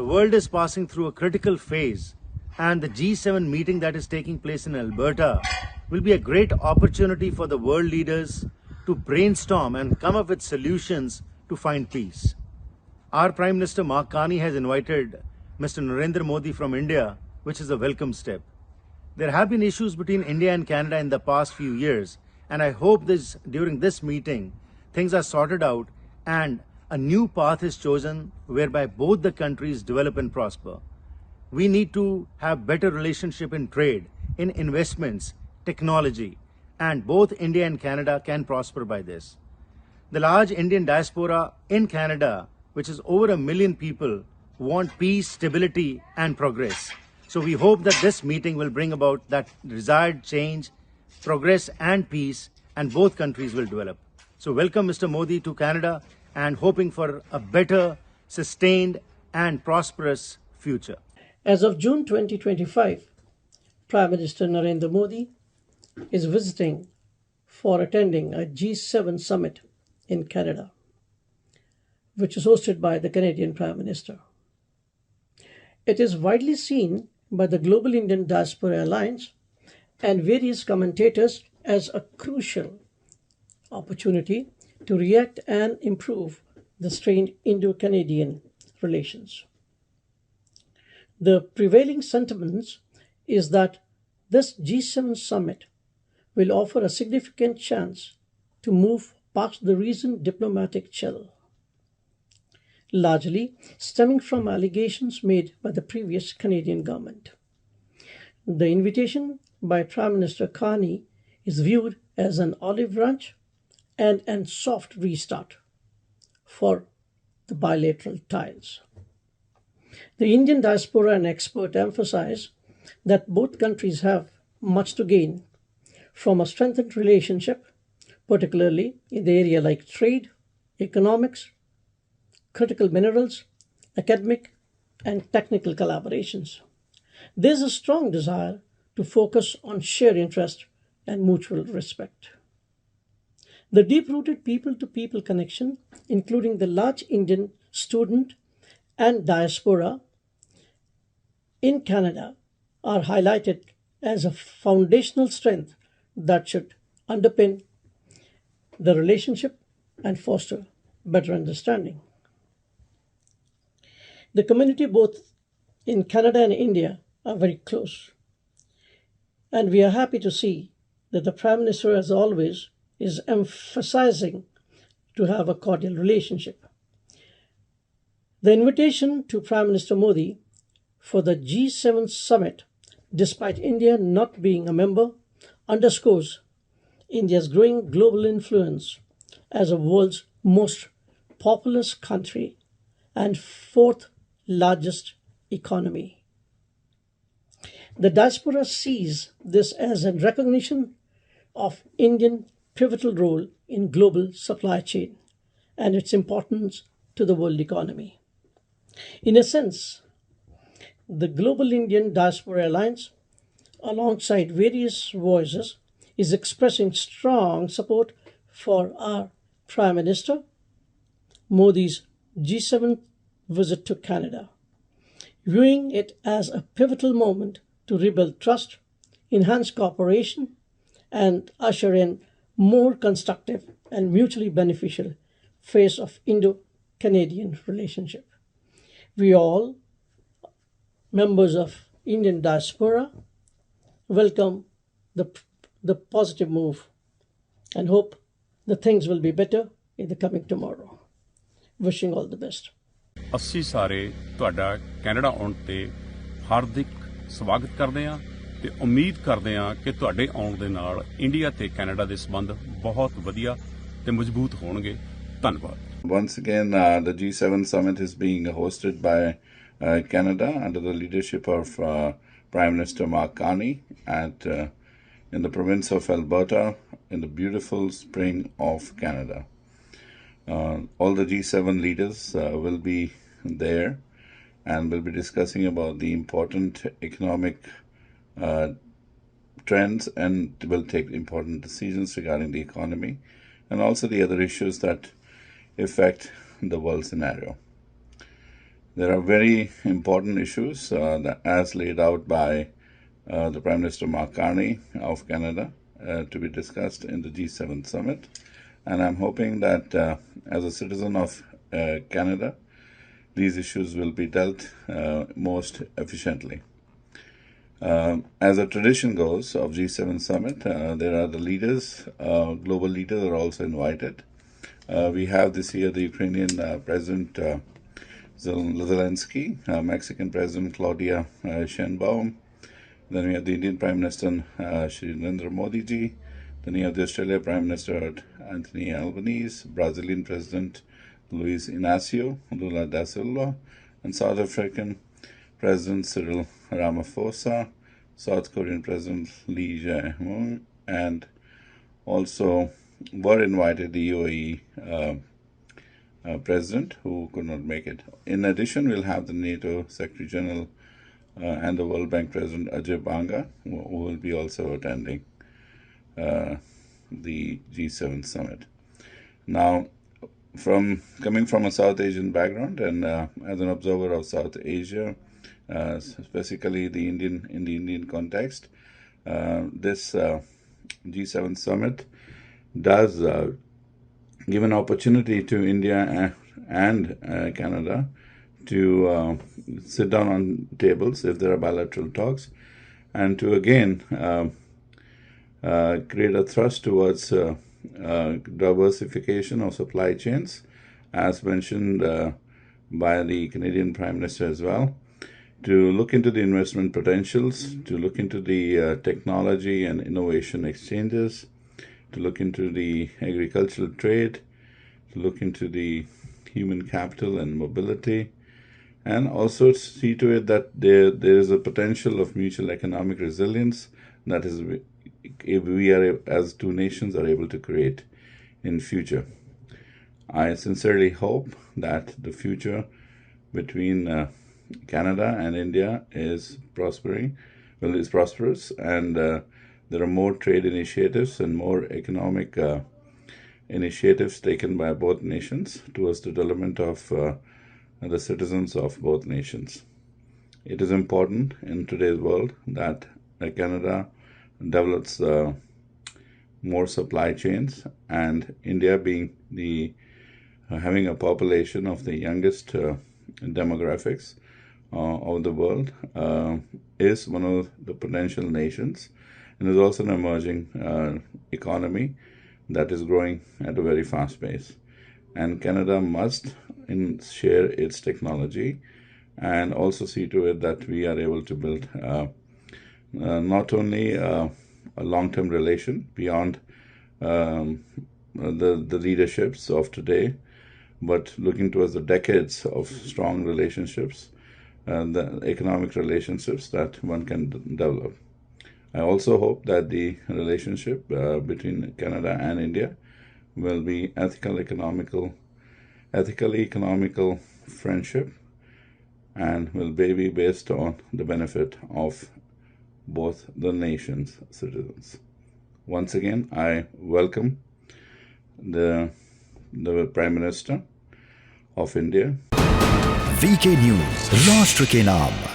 The world is passing through a critical phase, and the G7 meeting that is taking place in Alberta will be a great opportunity for the world leaders to brainstorm and come up with solutions to find peace. Our Prime Minister Mark Carney has invited Mr. Narendra Modi from India, which is a welcome step. There have been issues between India and Canada in the past few years, and I hope during this meeting things are sorted out and a new path is chosen whereby both the countries develop and prosper. We need to have better relationship in trade, in investments, technology, and both India and Canada can prosper by this. The large Indian diaspora in Canada, which is over 1 million people, want peace, stability, and progress. So we hope that this meeting will bring about that desired change, progress, and peace, and both countries will develop. So welcome Mr. Modi to Canada and hoping for a better, sustained, and prosperous future. As of June 2025, Prime Minister Narendra Modi is visiting for attending a G7 summit in Canada, which is hosted by the Canadian Prime Minister. It is widely seen by the Global Indian Diaspora Alliance and various commentators as a crucial opportunity to react and improve the strained Indo-Canadian relations. The prevailing sentiment is that this G7 summit will offer a significant chance to move past the recent diplomatic chill, largely stemming from allegations made by the previous Canadian government. The invitation by Prime Minister Carney is viewed as an olive branch and a soft restart for the bilateral ties. The Indian diaspora and expert emphasize that both countries have much to gain from a strengthened relationship, particularly in the area like trade, economics, critical minerals, academic, and technical collaborations. There is a strong desire to focus on shared interest and mutual respect. The deep-rooted people-to-people connection, including the large Indian student and diaspora in Canada, are highlighted as a foundational strength that should underpin the relationship and foster better understanding. The community both in Canada and India are very close, and we are happy to see that the Prime Minister, as always, is emphasizing to have a cordial relationship. The invitation to Prime Minister Modi for the G7 summit, despite India not being a member, underscores India's growing global influence as the world's most populous country and fourth largest economy. The diaspora sees this as a recognition of Indian pivotal role in global supply chain and its importance to the world economy. In a sense, the Global Indian Diaspora Alliance, alongside various voices, is expressing strong support for our Prime Minister Modi's G7 visit to Canada, viewing it as a pivotal moment to rebuild trust, enhance cooperation, and usher in more constructive and mutually beneficial phase of Indo-Canadian relationship. We all, members of Indian diaspora, welcome the positive move and hope that things will be better in the coming tomorrow. Wishing all the best. ਅਸੀਂ ਸਾਰੇ ਤੁਹਾਡਾ Canada ਆਉਣ ਤੇ ਹਾਰਦਿਕ ਸਵਾਗਤ ਕਰਦੇ ਹਾਂ ਤੇ ਉਮੀਦ ਕਰਦੇ ਹਾਂ ਕਿ ਤੁਹਾਡੇ ਆਉਣ ਦੇ ਨਾਲ ਇੰਡੀਆ ਤੇ ਕੈਨੇਡਾ ਦੇ ਸੰਬੰਧ ਬਹੁਤ ਵਧੀਆ ਤੇ ਮਜ਼ਬੂਤ ਹੋਣਗੇ। ਧੰਨਵਾਦ। Once again, the G7 summit is being hosted by Canada under the leadership of Prime Minister Mark Carney in the province of Alberta in the beautiful spring of Canada. All the G7 leaders will be there and will be discussing about the important economic trends and will take important decisions regarding the economy and also the other issues that affect the world scenario. There are very important issues as laid out by the Prime Minister Mark Carney of Canada to be discussed in the G7 summit. And I'm hoping that as a citizen of Canada, these issues will be dealt most efficiently. As a tradition goes of G7 summit, there are the leaders, global leaders are also invited. We have this year the Ukrainian President Zelensky, Mexican President Claudia Sheinbaum. Then we have the Indian Prime Minister Shri Narendra Modi ji. Then we have the Australia Prime Minister Anthony Albanese, Brazilian President Luiz Inácio Lula da Silva, and South African President Cyril Ramaphosa, South Korean President Lee Jae-myung, and also were invited the UAE President who could not make it. In addition, we'll have the NATO Secretary General and the World Bank President Ajay Banga, who will be also attending the G7 summit. Now, coming from a South Asian background and as an observer of South Asia, specifically in the Indian context, this G7 summit does give an opportunity to India and Canada to sit down on tables if there are bilateral talks, and to again create a thrust towards diversification of supply chains, as mentioned by the Canadian Prime Minister as well, to look into the investment potentials, to look into the technology and innovation exchanges, to look into the agricultural trade, to look into the human capital and mobility, and also see to it that there is a potential of mutual economic resilience that is if we are, as two nations, are able to create in future. I sincerely hope that the future between Canada and India is prosperous, and there are more trade initiatives and more economic initiatives taken by both nations towards the development of the citizens of both nations. It is important in today's world that Canada develops more supply chains, and India, being having a population of the youngest demographics of the world, is one of the potential nations, and is also an emerging economy that is growing at a very fast pace. And Canada must share its technology and also see to it that we are able to build not only a long-term relation beyond the leaderships of today, but looking towards the decades of strong relationships, the economic relationships that one can develop. I also hope that the relationship between Canada and India will be ethically economical friendship, and will be based on the benefit of both the nation's citizens. Once again, I welcome the Prime Minister of India. VK News, राष्ट्र के नाम।